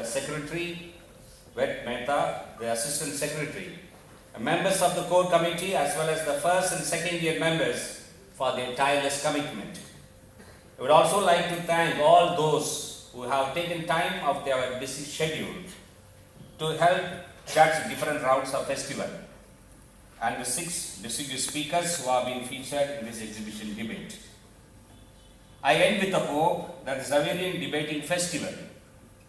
the Secretary, Vet Mehta, the Assistant Secretary, members of the core committee as well as the first and second year members for their tireless commitment. I would also like to thank all those who have taken time of their busy schedule to help judge different rounds of festival, and the 6 distinguished speakers who have been featured in this exhibition debate. I end with the hope that the Xaverian Debating Festival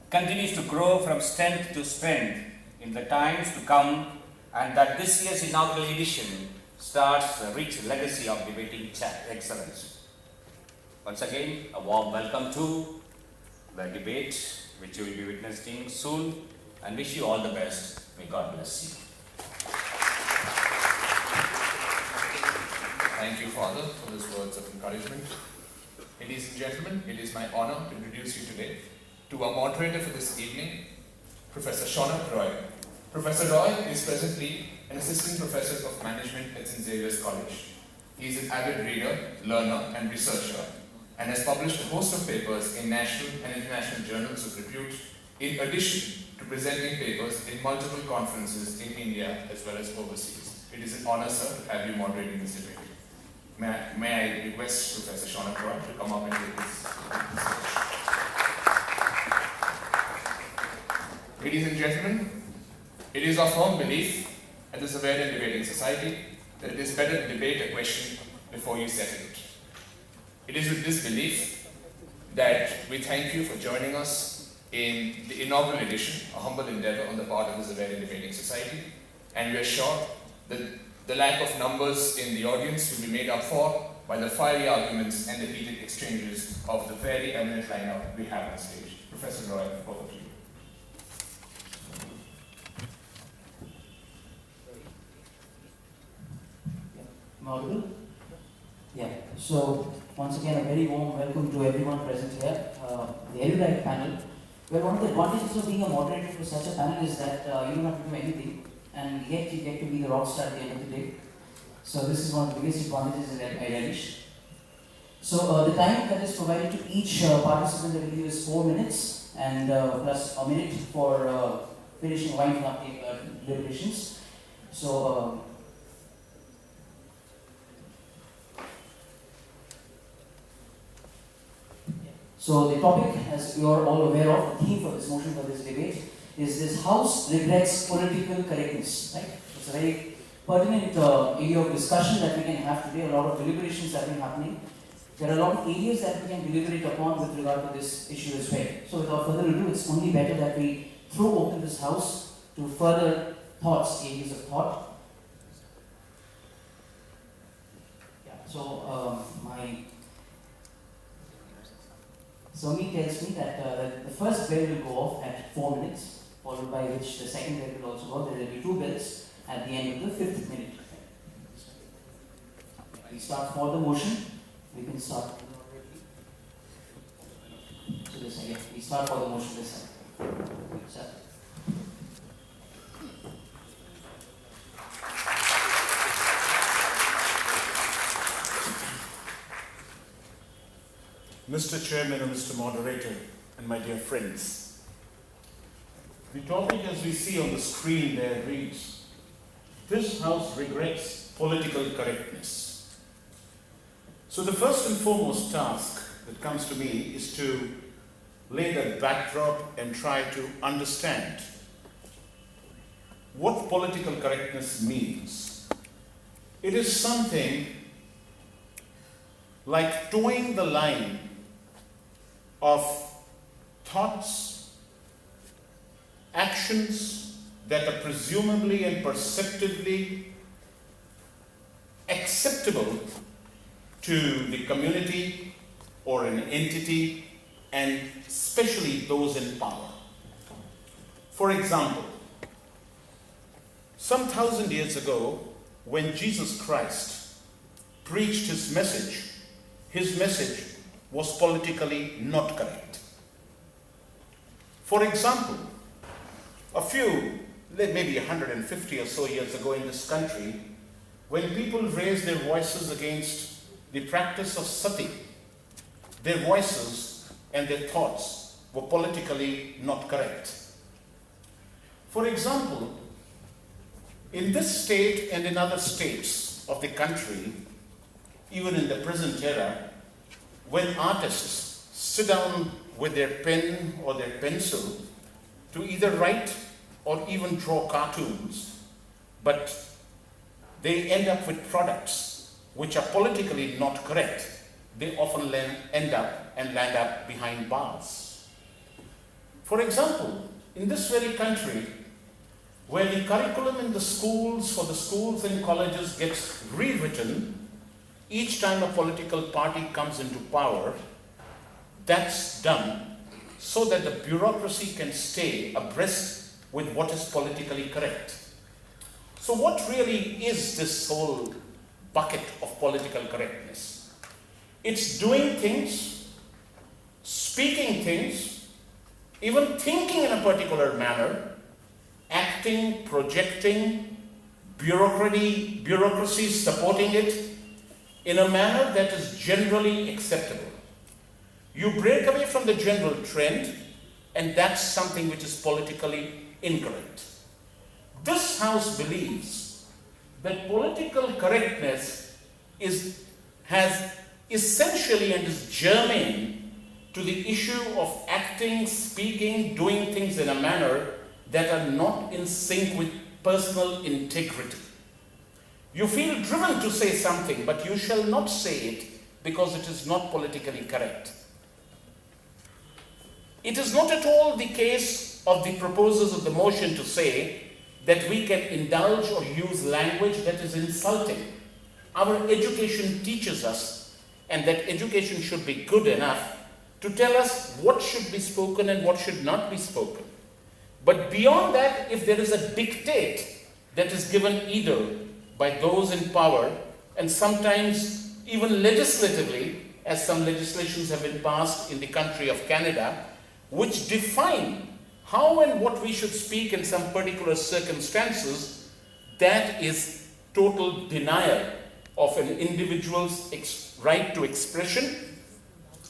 continues to grow from strength to strength in the times to come, and that this year's inaugural edition starts a rich legacy of debating excellence. Once again, a warm welcome to the debate which you will be witnessing soon, and wish you all the best. May God bless you. Thank you, Father, for those words of encouragement. Ladies and gentlemen, it is my honor to introduce you today to our moderator for this evening, Professor Shaunak Roy. Professor Roy is presently an assistant professor of management at st.Xavier's College. He is an avid reader, learner, and researcher, and has published a host of papers in national and international journals of repute, in addition to presenting papers in multiple conferences in India as well as overseas. It is an honor, sir, to have you moderating this debate. May I request Professor Shaunak Roy to come up and give his speech. Ladies and gentlemen, it is our firm belief at the Xaverian Debating Society that it is better to debate a question before you settle it. It is with this belief that we thank you for joining us in the inaugural edition, a humble endeavor on the part of the Xaverian Debating Society, and we are sure that the lack of numbers in the audience will be made up for by the fiery arguments and the heated exchanges of the very eminent lineup we have on stage. Professor Roy, over to you. Audible? Yeah. So once again, a very warm welcome to everyone present here. The erudite panel. Well, one of the advantages of being a moderator for such a panel is that you don't have to do anything, and yet you get to be the rock star at the end of the day. So this is one of the biggest advantages that I relish. So the time that is provided to each participant that will is 4 minutes, and plus a minute for finishing winding up the deliberations. So. So the topic, as you are all aware of, the theme for this motion, for this debate, is this House regrets political correctness, right? It's a very pertinent area of discussion that we can have today. A lot of deliberations have been happening. There are a lot of areas that we can deliberate upon with regard to this issue as well. So without further ado, it's only better that we throw open this House to further thoughts, areas of thought. Yeah. So Somi tells me that the first bell will go off at 4 minutes, followed by which the second bell will also go. There will be 2 bells at the end of the 5th minute. We start for the motion. We can start. So this again, we start for the motion this side. Mr. Chairman and Mr. Moderator, and my dear friends, the topic as we see on the screen there reads, "This House regrets political correctness." So the first and foremost task that comes to me is to lay that backdrop and try to understand what political correctness means. It is something like towing the line of thoughts, actions that are presumably and perceptively acceptable to the community or an entity, and especially those in power. For example, some 1,000 years ago, when Jesus Christ preached his message was politically not correct. For example, a few, maybe 150 or so years ago in this country, when people raised their voices against the practice of sati, their voices and their thoughts were politically not correct. For example, in this state and in other states of the country, even in the present era, when artists sit down with their pen or their pencil to either write or even draw cartoons, but they end up with products which are politically not correct, they often end up behind bars. For example, in this very country, where the curriculum in the schools, for the schools and colleges gets rewritten each time a political party comes into power, that's done so that the bureaucracy can stay abreast with what is politically correct. So what really is this whole bucket of political correctness? It's doing things, speaking things, even thinking in a particular manner, acting, projecting, bureaucracy supporting it in a manner that is generally acceptable. You break away from the general trend, and that's something which is politically incorrect. This House believes that political correctness has essentially and is germane to the issue of acting, speaking, doing things in a manner that are not in sync with personal integrity. You feel driven to say something, but you shall not say it because it is not politically correct. It is not at all the case of the proposers of the motion to say that we can indulge or use language that is insulting. Our education teaches us, and that education should be good enough to tell us what should be spoken and what should not be spoken. But beyond that, if there is a dictate that is given either by those in power, and sometimes even legislatively, as some legislations have been passed in the country of Canada, which define how and what we should speak in some particular circumstances, that is total denial of an individual's right to expression,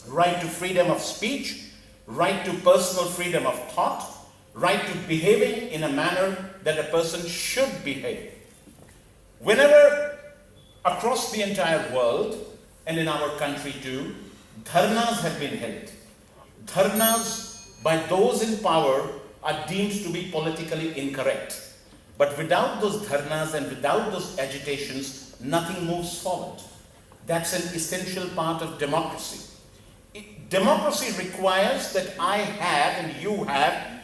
right to freedom of speech, right to personal freedom of thought, right to behaving in a manner that a person should behave. Whenever across the entire world, and in our country too, dharnas have been held. Dharnas by those in power are deemed to be politically incorrect. But without those dharnas and without those agitations, nothing moves forward. That's an essential part of democracy. Democracy requires that I have and you have